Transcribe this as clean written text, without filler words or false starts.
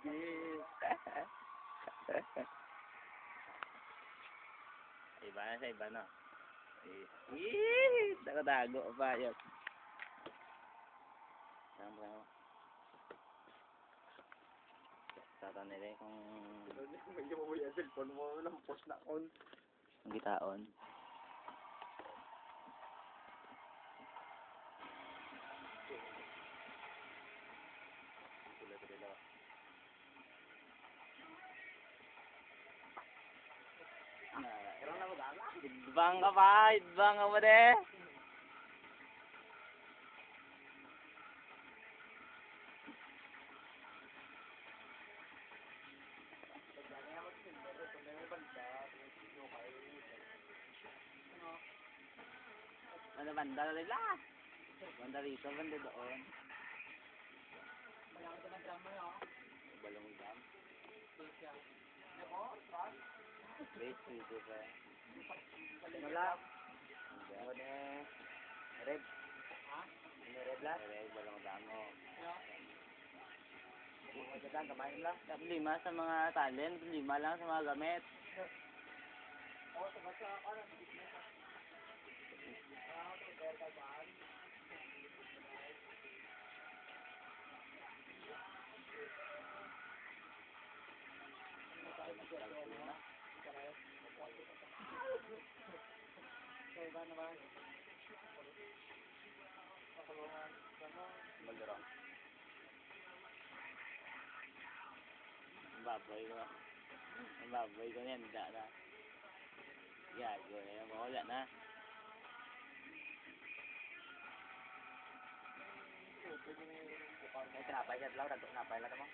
Sige. Iba na sa iba, no? Nakatago pa yun. Saan ba ako? Tatanili kung... Hindi mo yung cellphone mo lang post na on. Ang gitaon. Idbang ka pa! Idbang ka pa de! Ano banda nila? Banda rito, banda doon. Balong dam. Wait, dito pa. Wala. Ano na? Red. Ano red lang? Red, balong dam mo. Ano lang, kamain lang. 5 sa mga talent, 5 lang sa mga gamit. Magdaro. Ang baboy ko. Ang baboy ko niyan, handa na. Gago na yan, mawala na. May tinapay ka lang, tinapay lang mo.